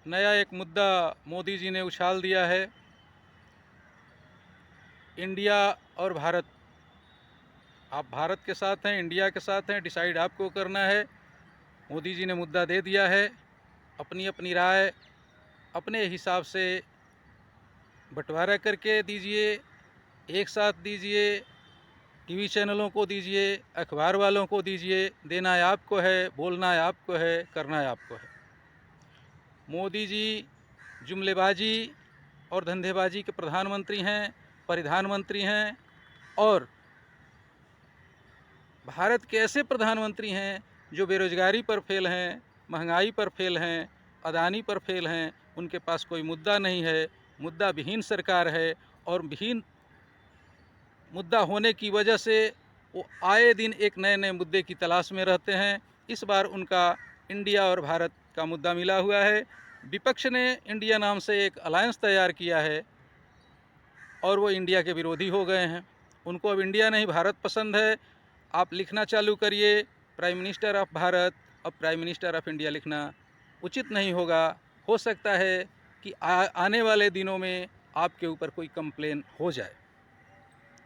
नया एक मुद्दा मोदी जी ने उछाल दिया है। इंडिया और भारत, आप भारत के साथ हैं, इंडिया के साथ हैं, डिसाइड आपको करना है। मोदी जी ने मुद्दा दे दिया है। अपनी अपनी राय अपने हिसाब से बंटवारा करके दीजिए, एक साथ दीजिए, टीवी चैनलों को दीजिए, अखबार वालों को दीजिए। देना है आपको है, बोलना है आपको है, करना है आपको है। मोदी जी जुमलेबाजी और धंधेबाजी के प्रधानमंत्री हैं, प्रधानमंत्री हैं, और भारत के ऐसे प्रधानमंत्री हैं जो बेरोजगारी पर फेल हैं, महंगाई पर फेल हैं, अदानी पर फेल हैं। उनके पास कोई मुद्दा नहीं है, मुद्दा विहीन सरकार है। और विहीन मुद्दा होने की वजह से वो आए दिन एक नए नए मुद्दे की तलाश में रहते हैं। इस बार उनका इंडिया और भारत का मुद्दा मिला हुआ है। विपक्ष ने इंडिया नाम से एक अलायंस तैयार किया है और वो इंडिया के विरोधी हो गए हैं। उनको अब इंडिया नहीं भारत पसंद है। आप लिखना चालू करिए प्राइम मिनिस्टर ऑफ भारत, अब प्राइम मिनिस्टर ऑफ इंडिया लिखना उचित नहीं होगा। हो सकता है कि आने वाले दिनों में आपके ऊपर कोई कंप्लेन हो जाए,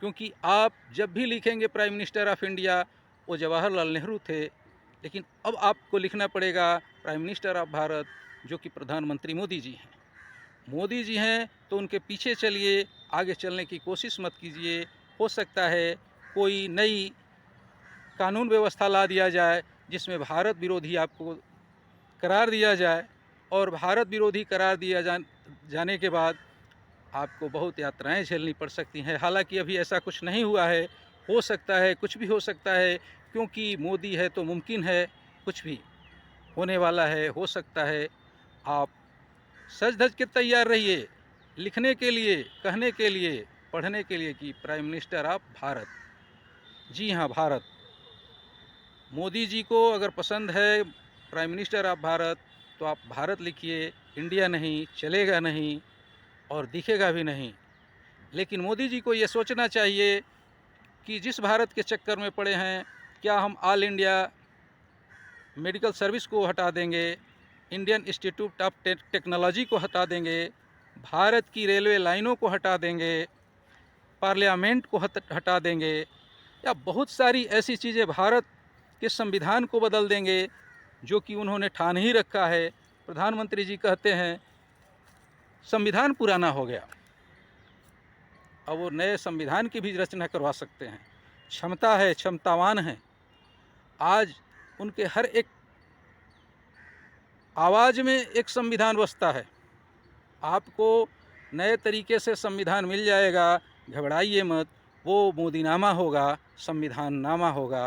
क्योंकि आप जब भी लिखेंगे प्राइम मिनिस्टर ऑफ इंडिया, वो जवाहरलाल नेहरू थे। लेकिन अब आपको लिखना पड़ेगा प्राइम मिनिस्टर ऑफ भारत, जो कि प्रधानमंत्री मोदी जी हैं। मोदी जी हैं तो उनके पीछे चलिए, आगे चलने की कोशिश मत कीजिए। हो सकता है कोई नई कानून व्यवस्था ला दिया जाए जिसमें भारत विरोधी आपको करार दिया जाए, और भारत विरोधी करार दिया जाने के बाद आपको बहुत यात्राएं झेलनी पड़ सकती हैं। हालांकि अभी ऐसा कुछ नहीं हुआ है, हो सकता है, कुछ भी हो सकता है, क्योंकि मोदी है तो मुमकिन है कुछ भी होने वाला है, हो सकता है। आप सज धज के तैयार रहिए लिखने के लिए, कहने के लिए, पढ़ने के लिए कि प्राइम मिनिस्टर ऑफ भारत। जी हाँ, भारत। मोदी जी को अगर पसंद है प्राइम मिनिस्टर ऑफ भारत, तो आप भारत लिखिए, इंडिया नहीं, चलेगा नहीं और दिखेगा भी नहीं। लेकिन मोदी जी को ये सोचना चाहिए कि जिस भारत के चक्कर में पड़े हैं, क्या हम ऑल इंडिया मेडिकल सर्विस को हटा देंगे, इंडियन इंस्टीट्यूट ऑफ टेक्नोलॉजी को हटा देंगे, भारत की रेलवे लाइनों को हटा देंगे, पार्लियामेंट को हटा देंगे, या बहुत सारी ऐसी चीज़ें, भारत के संविधान को बदल देंगे जो कि उन्होंने ठान ही रखा है। प्रधानमंत्री जी कहते हैं संविधान पुराना हो गया, अब वो नए संविधान की भी रचना करवा सकते हैं। क्षमता है, क्षमतावान हैं। आज उनके हर एक आवाज़ में एक संविधान बसता है। आपको नए तरीके से संविधान मिल जाएगा, घबराइए मत। वो मोदीनामा होगा, संविधान नामा होगा,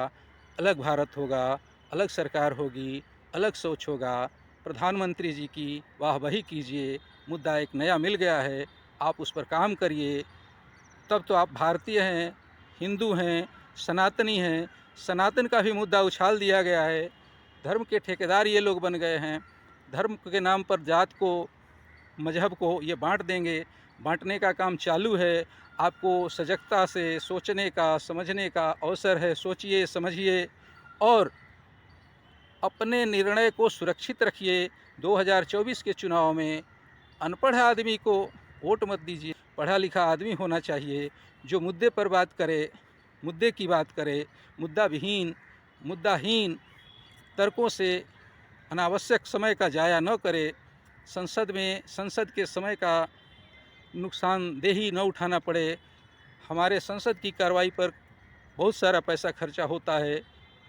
अलग भारत होगा, अलग सरकार होगी, अलग सोच होगा। प्रधानमंत्री जी की वाहवाही कीजिए, मुद्दा एक नया मिल गया है, आप उस पर काम करिए। तब तो आप भारतीय हैं, हिंदू हैं, सनातनी हैं। सनातन का भी मुद्दा उछाल दिया गया है। धर्म के ठेकेदार ये लोग बन गए हैं। धर्म के नाम पर जात को, मजहब को ये बांट देंगे। बांटने का काम चालू है। आपको सजगता से सोचने का, समझने का अवसर है। सोचिए, समझिए और अपने निर्णय को सुरक्षित रखिए। 2024 के चुनाव में अनपढ़ आदमी को वोट मत दीजिए। पढ़ा लिखा आदमी होना चाहिए जो मुद्दे पर बात करे, मुद्दे की बात करे, मुद्दा विहीन, मुद्दाहीन तर्कों से अनावश्यक समय का जाया न करे। संसद के समय का नुकसानदेही न उठाना पड़े। हमारे संसद की कार्रवाई पर बहुत सारा पैसा खर्चा होता है,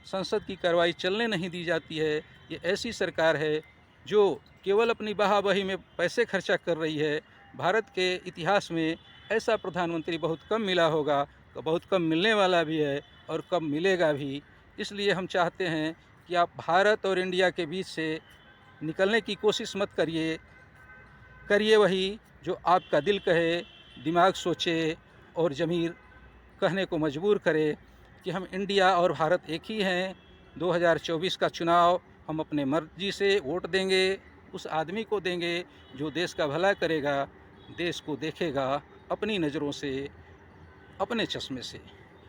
संसद की कार्रवाई चलने नहीं दी जाती है। ये ऐसी सरकार है जो केवल अपनी बहाबही में पैसे खर्चा कर रही है। भारत के इतिहास में ऐसा प्रधानमंत्री बहुत कम मिला होगा, बहुत कम मिलने वाला भी है और कम मिलेगा भी। इसलिए हम चाहते हैं कि आप भारत और इंडिया के बीच से निकलने की कोशिश मत करिए। करिए वही जो आपका दिल कहे, दिमाग सोचे और ज़मीर कहने को मजबूर करे कि हम इंडिया और भारत एक ही हैं। 2024 का चुनाव हम अपने मर्जी से वोट देंगे, उस आदमी को देंगे जो देश का भला करेगा, देश को देखेगा अपनी नज़रों से, अपने चश्मे से।